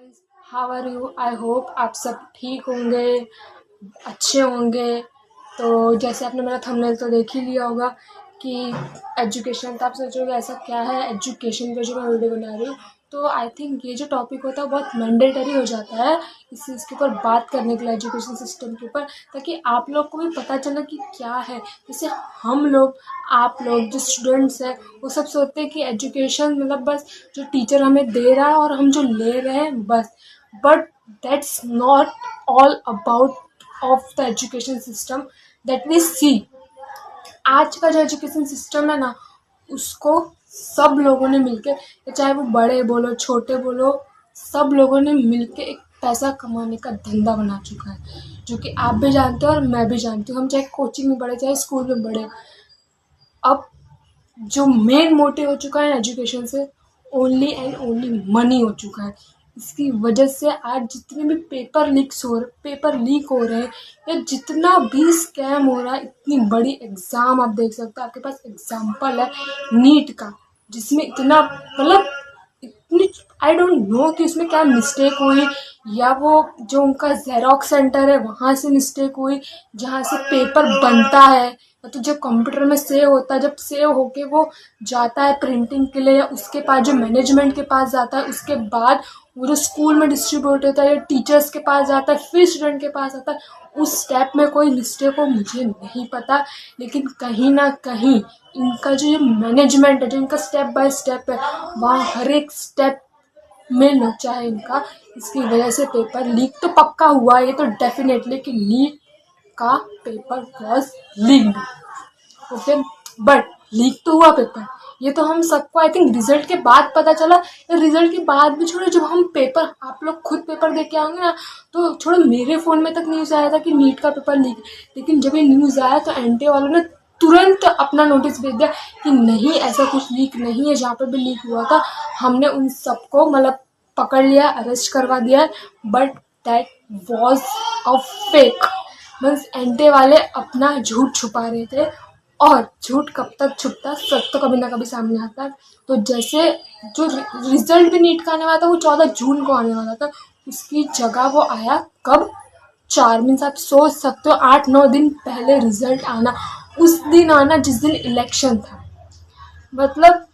Guys, how are you? I hope आप सब ठीक होंगे, अच्छे होंगे। तो जैसे आपने मेरा थंबनेल तो देख ही लिया होगा कि एजुकेशन, तो आप सोचोगे ऐसा क्या है एजुकेशन पे जो मैं वीडियो बना रही हूँ। तो आई थिंक ये जो टॉपिक होता है बहुत मैंडेटरी हो जाता है इसके ऊपर बात करने के लिए, एजुकेशन सिस्टम के ऊपर, ताकि आप लोग को भी पता चले कि क्या है। जैसे हम लोग, आप लोग जो स्टूडेंट्स हैं, वो सब सोचते हैं कि एजुकेशन मतलब बस जो टीचर हमें दे रहा है और हम जो ले रहे हैं बस। But that's not all about of the education system that we see. आज का जो एजुकेशन सिस्टम है ना, उसको सब लोगों ने मिलके, चाहे वो बड़े बोलो छोटे बोलो, सब लोगों ने मिलके एक पैसा कमाने का धंधा बना चुका है, जो कि आप भी जानते हो और मैं भी जानती हूँ। हम चाहे कोचिंग में पढ़े, चाहे स्कूल में पढ़े, अब जो मेन मोटिव हो चुका है एजुकेशन से, ओनली एंड ओनली मनी हो चुका है। इसकी वजह से आज जितने भी पेपर लीक हो रहे हैं, या जितना भी स्कैम हो रहा है, इतनी बड़ी एग्ज़ाम आप देख सकते हो, आपके पास एग्जाम्पल है नीट का, जिसमें इतना मतलब इतनी, आई डोंट नो कि उसमें क्या मिस्टेक हुई, या वो जो उनका जेरोक्स सेंटर है वहाँ से मिस्टेक हुई, जहाँ से पेपर बनता है, या तो जो कंप्यूटर में सेव होता है, जब सेव होके वो जाता है प्रिंटिंग के लिए, या उसके पास जो मैनेजमेंट के पास जाता है, उसके बाद वो जो स्कूल में डिस्ट्रीब्यूट होता है, या टीचर्स के पास जाता है, फिर स्टूडेंट के पास आता है, उस स्टेप में कोई मिस्टेक हो मुझे नहीं पता। लेकिन कहीं ना कहीं इनका जो ये मैनेजमेंट है, जो इनका स्टेप बाय स्टेप है, वहाँ हर एक स्टेप में लोचा है इनका। इसकी वजह से पेपर लीक तो पक्का हुआ, ये तो डेफिनेटली कि लीक का paper was leaked, okay. But leak तो हुआ पेपर, ये तो हम सबको आई थिंक रिजल्ट के बाद पता चला। रिजल्ट के बाद भी छोड़ो, जब हम पेपर, आप लोग खुद पेपर दे के आओगे ना, तो छोड़ो, मेरे फ़ोन में तक न्यूज़ आया था कि नीट का पेपर लीक। लेकिन जब ये न्यूज़ आया तो एनटीए वालों ने तुरंत अपना नोटिस भेज दिया कि नहीं, ऐसा कुछ लीक नहीं है, जहाँ पे भी लीक हुआ था हमने उन सबको मतलब पकड़ लिया, अरेस्ट करवा दिया है। But that was a fake. Means NTA वाले अपना झूठ छुपा रहे थे, और झूठ कब तक छुपता, सच तो कभी ना कभी सामने आता है। तो जैसे जो रिजल्ट भी नीट का आने वाला था, वो 14 जून को आने वाला था, उसकी जगह वो आया कब, 4 मीन्स आप सोच सकते हो 8-9 दिन पहले रिजल्ट आना, उस दिन आना जिस दिन इलेक्शन था। मतलब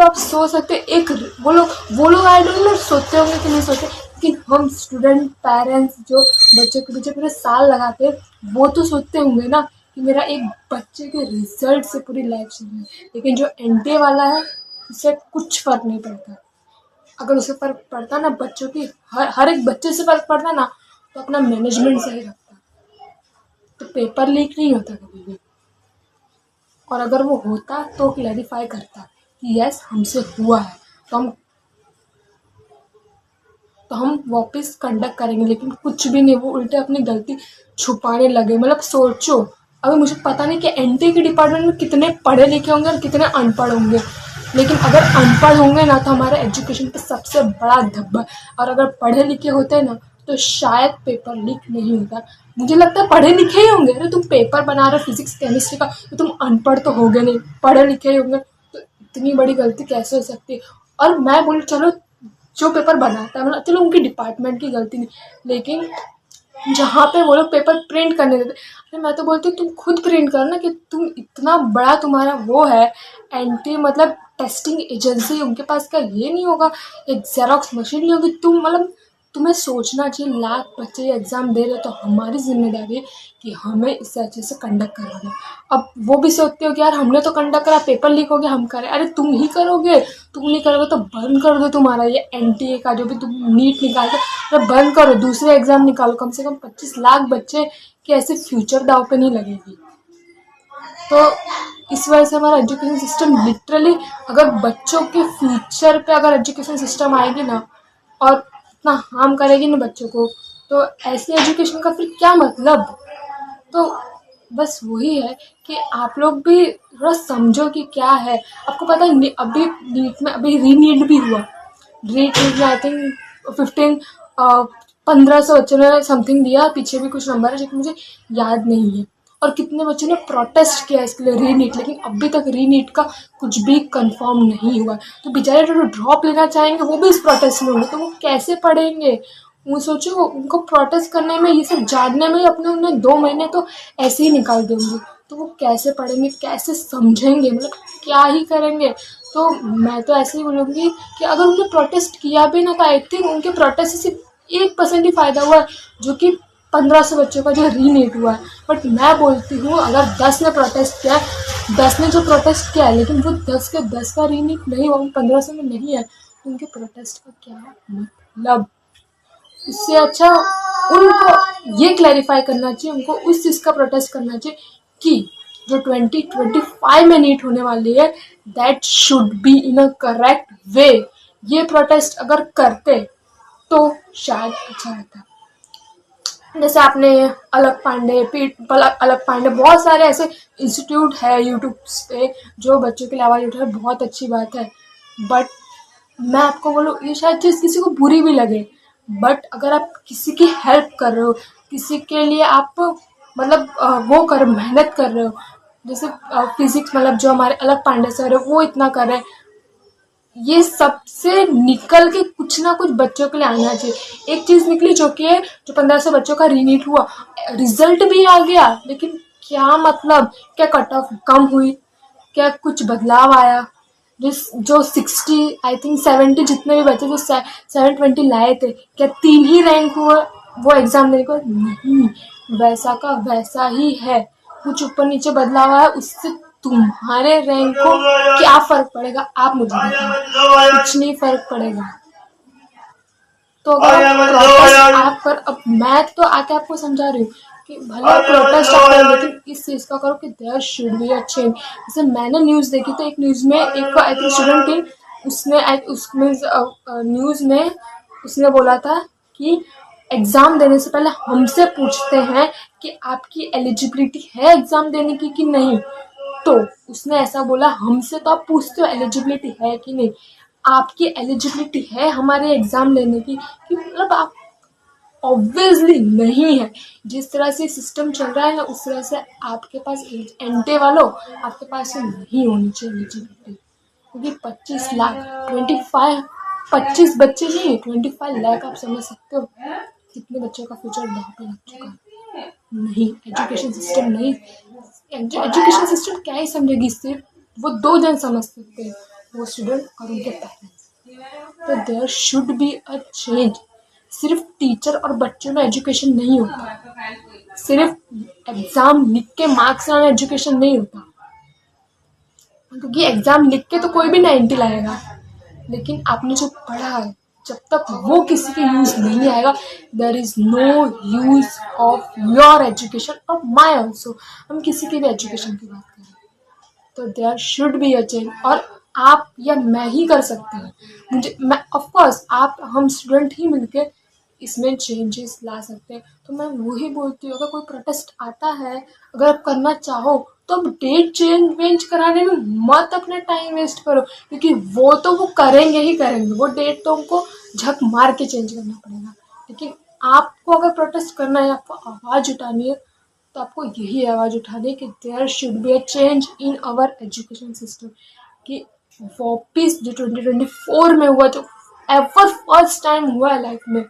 आप सोच सकते एक, वो लोग आई डोंट नो सोचते होंगे कि नहीं सोचते, लेकिन हम स्टूडेंट पेरेंट्स जो बच्चों के पीछे पूरे साल लगाते हैं, वो तो सोचते होंगे ना कि मेरा एक बच्चे के रिजल्ट से पूरी लाइफ चल रही है। लेकिन जो एनटीए वाला है, उससे कुछ फर्क नहीं पड़ता। अगर उसे फर्क पड़ता ना, बच्चों की हर एक बच्चे से फर्क पड़ता ना, तो अपना मैनेजमेंट सही रखता, तो पेपर लीक नहीं होता कभी भी। और अगर वो होता तो क्लैरिफाई करता कि यस हमसे हुआ है, तो हम वापस कंडक्ट करेंगे। लेकिन कुछ भी नहीं, वो उल्टे अपनी गलती छुपाने लगे। मतलब सोचो, अभी मुझे पता नहीं कि एनटी के डिपार्टमेंट में कितने पढ़े लिखे होंगे और कितने अनपढ़ होंगे, लेकिन अगर अनपढ़ होंगे ना तो हमारे एजुकेशन पे सबसे बड़ा धब्बा, और अगर पढ़े लिखे होते ना तो शायद पेपर लीक नहीं होता। मुझे लगता है पढ़े लिखे ही होंगे। अरे तुम पेपर बना रहे हो फिजिक्स केमिस्ट्री का, तो तुम अनपढ़ तो होगे नहीं, पढ़े लिखे ही होंगे। तो इतनी बड़ी गलती कैसे हो सकती है? और मैं बोलूँ चलो, जो पेपर बनाता है मतलब चलो उनकी डिपार्टमेंट की गलती नहीं, लेकिन जहाँ पे वो लोग पेपर प्रिंट करने देते, अरे मैं तो बोलती हूँ तुम खुद प्रिंट करो ना, कि तुम इतना बड़ा तुम्हारा वो है एंटी, मतलब टेस्टिंग एजेंसी, उनके पास क्या ये नहीं होगा, एक जेरोक्स मशीन नहीं होगी? तुम मतलब तुम्हें सोचना चाहिए, लाख बच्चे एग्ज़ाम दे रहे हो, तो हमारी जिम्मेदारी है कि हमें इससे अच्छे से कंडक्ट करवाना। अब वो भी सोचते हो कि यार हमने तो कंडक्ट करा, पेपर लीक हो गया, हम करें। अरे तुम ही करोगे, तुम नहीं करोगे तो बंद कर दो तुम्हारा ये एनटीए का जो भी तुम नीट निकालते, अरे बंद करो, दूसरे एग्जाम निकालो। कम से कम 25 लाख बच्चे के ऐसे फ्यूचर दाव पे नहीं लगेगी। तो इस वजह से हमारा एजुकेशन सिस्टम लिटरली, अगर बच्चों के फ्यूचर पे अगर एजुकेशन सिस्टम आएगी ना, और इतना हार्म करेगी ना बच्चों को, तो ऐसी एजुकेशन का फिर क्या मतलब? तो बस वही है कि आप लोग भी थोड़ा समझो कि क्या है। आपको पता है अभी नीट में अभी रीनीट भी हुआ, नीट में आई थिंक 1500 बच्चों ने समथिंग दिया, पीछे भी कुछ नंबर है जो कि मुझे याद नहीं है। और कितने बच्चों ने प्रोटेस्ट किया इसके लिए रीनीट, लेकिन अभी तक रीनीट का कुछ भी कंफर्म नहीं हुआ। तो बेचारे जो ड्रॉप लेना चाहेंगे वो भी इस प्रोटेस्ट में होंगे, तो वो कैसे पढ़ेंगे? वो सोचो, उनको प्रोटेस्ट करने में, ये सब जानने में अपने उन्हें 2 महीने तो ऐसे ही निकाल देंगे, तो वो कैसे पढ़ेंगे, कैसे समझेंगे, मतलब क्या ही करेंगे? तो मैं तो ऐसे ही बोलूँगी कि अगर उन्होंने प्रोटेस्ट किया भी ना, तो आई थिंक उनके प्रोटेस्ट से सिर्फ 1% ही फ़ायदा हुआ है, जो कि 1500 बच्चों का जो रीनीट हुआ है। बट मैं बोलती हूँ, अगर 10 ने प्रोटेस्ट किया है, 10 ने जो प्रोटेस्ट किया है, लेकिन वो 10 के 10 का रीनीट नहीं हुआ, 1500 में नहीं है, तो उनके प्रोटेस्ट का क्या मतलब? इससे अच्छा उनको ये क्लैरिफाई करना चाहिए, उनको उस चीज़ का प्रोटेस्ट करना चाहिए कि जो 2025 में नीट होने वाली है, that should be in a correct way. ये प्रोटेस्ट अगर करते तो शायद अच्छा रहता। जैसे आपने अलग पांडे, अलग पांडे, बहुत सारे ऐसे इंस्टीट्यूट है यूट्यूब पे जो बच्चों के लिए आवाज़ उठा रहे, बहुत अच्छी बात है। बट मैं आपको बोलूँ, ये शायद चीज़ किसी को बुरी भी लगे, बट अगर आप किसी की हेल्प कर रहे हो, किसी के लिए आप मतलब वो कर मेहनत कर रहे हो, जैसे फिजिक्स, मतलब जो हमारे अलग पांडे सर है वो इतना कर रहे हैं, ये सबसे निकल के कुछ ना कुछ बच्चों के लिए आना चाहिए। एक चीज़ निकली जो कि है, जो 1500 बच्चों का रीनीट हुआ, रिजल्ट भी आ गया, लेकिन क्या मतलब? क्या कट ऑफ कम हुई? क्या कुछ बदलाव आया? जो 60, आई थिंक 70 जितने भी बच्चे जो 720 लाए थे, क्या 3 ही रैंक हुआ वो एग्जाम देने को? नहीं, वैसा का वैसा ही है। कुछ ऊपर नीचे बदलाव आया, उससे तुम्हारे रैंक को क्या फर्क पड़ेगा? आप मुझे बताओ, कुछ नहीं फर्क पड़ेगा। तो अगर आप प्रोटेस्ट आप कर, अब मैं तो आके आपको समझा रही हूँ कि भले प्रोटेस्ट आप करो, लेकिन इस चीज़ का करो कि there should be a change. जैसे मैंने न्यूज़ देखी, तो एक न्यूज़ में एक आई थिंक स्टूडेंट थी, उसमें न्यूज़ में उसने बोला था कि एग्ज़ाम देने से पहले हमसे पूछते हैं कि आपकी एलिजिबिलिटी है एग्ज़ाम देने की कि नहीं। तो उसने ऐसा बोला, हमसे तो आप पूछते हो एलिजिबिलिटी है कि नहीं, आपकी एलिजिबिलिटी है हमारे एग्ज़ाम लेने की? कि मतलब आप ऑब्वियसली नहीं है। जिस तरह से सिस्टम चल रहा है ना, उस तरह से आपके पास एंटे वालों, आपके पास नहीं होनी चाहिए एलिजिबिलिटी, क्योंकि 25 लाख 25 बच्चे नहीं, 25 लाख, आप समझ सकते हो कितने बच्चों का फ्यूचर वहाँ पे लग चुका है। नहीं, एजुकेशन सिस्टम नहीं, एजुकेशन सिस्टम क्या ही समझेगी? सिर्फ वो 2 जन समझ सकते हैं, वो स्टूडेंट और उनके पेरेंट्स। तो there should be a change. सिर्फ टीचर और बच्चों में एजुकेशन नहीं होता, सिर्फ एग्जाम लिख के मार्क्स लाना एजुकेशन नहीं होता, क्योंकि एग्जाम लिख के तो कोई भी 90 लाएगा, लेकिन आपने जो पढ़ा है, जब तक वो किसी के यूज नहीं आएगा, there is no use of your education, of my also. हम किसी की भी एजुकेशन की बात करें, तो there should be a change, और आप या मैं ही कर सकते हैं। मैं ऑफकोर्स आप, हम स्टूडेंट ही मिलके इसमें चेंजेस ला सकते हैं। तो मैं वही बोलती हूँ, अगर कोई प्रोटेस्ट आता है, अगर आप करना चाहो, तो अब डेट चेंज वेंज कराने में मत अपना टाइम वेस्ट करो, क्योंकि वो तो वो करेंगे ही करेंगे, वो डेट तो उनको झक मार के चेंज करना पड़ेगा। लेकिन आपको अगर प्रोटेस्ट करना है, आपको आवाज़ उठानी है, तो आपको यही आवाज़ उठानी है कि there should be a change in our education system. कि वापिस जो 2024 में हुआ, जो एवर फर्स्ट टाइम हुआ है लाइफ में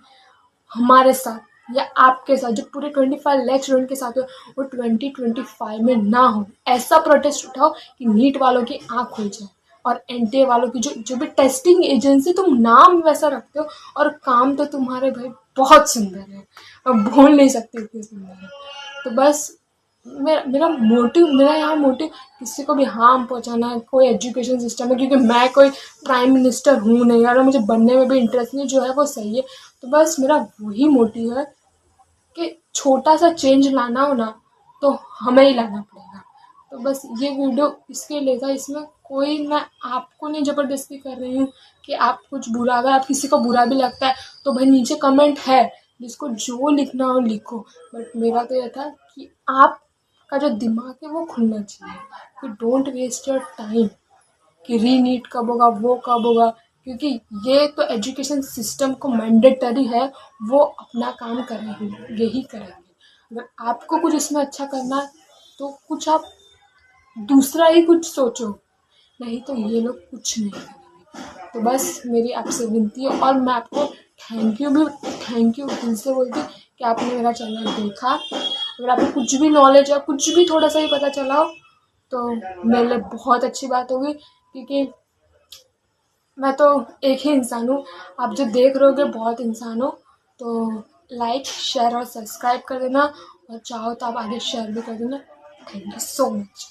हमारे साथ या आपके साथ, जो पूरे 25 लाख स्टूडेंट के साथ हुआ, वो 2025 में ना हो। ऐसा प्रोटेस्ट उठाओ कि नीट वालों की आँख खुल जाए, और एनटीए वालों की जो भी टेस्टिंग एजेंसी, तुम नाम वैसा रखते हो और काम तो तुम्हारे भाई बहुत सुंदर है, अब भूल नहीं सकते इतने सुंदर है। तो बस मेरा यहाँ मोटिव किसी को भी हार्म पहुँचाना है, कोई एजुकेशन सिस्टम है, क्योंकि मैं कोई प्राइम मिनिस्टर हूँ नहीं, और मुझे बनने में भी इंटरेस्ट नहीं, जो है वो सही है। तो बस मेरा वही मोटिव है कि छोटा सा चेंज लाना हो ना, तो हमें ही लाना पड़ेगा। तो बस ये वीडियो इसके लिए था, इसमें कोई, मैं आपको नहीं ज़बरदस्ती कर रही हूँ कि आप कुछ बुरा, अगर आप किसी को बुरा भी लगता है तो भाई नीचे कमेंट है, जिसको जो लिखना हो लिखो। बट मेरा तो यह था कि आपका जो दिमाग है वो खुलना चाहिए, कि डोंट वेस्ट योर टाइम कि रीनीट कब होगा, वो कब होगा, क्योंकि ये तो एजुकेशन सिस्टम को मैंडेटरी है, वो अपना काम करेंगे, यही करेंगे। अगर आपको कुछ इसमें अच्छा करना है, तो कुछ आप दूसरा ही कुछ सोचो, नहीं तो ये लोग कुछ नहीं करेंगे। तो बस मेरी आपसे विनती है, और मैं आपको थैंक यू दिल से बोलती हूँ कि आपने मेरा चैनल देखा। अगर आपको कुछ भी नॉलेज है, कुछ भी थोड़ा सा ही पता चला हो, तो मेरे लिए बहुत अच्छी बात होगी, क्योंकि मैं तो एक ही इंसान हूँ, आप जो देख रहे होगे बहुत इंसान हो। तो लाइक, शेयर और सब्सक्राइब कर देना, और चाहो तो आप आगे शेयर भी कर देना। Thank you so much.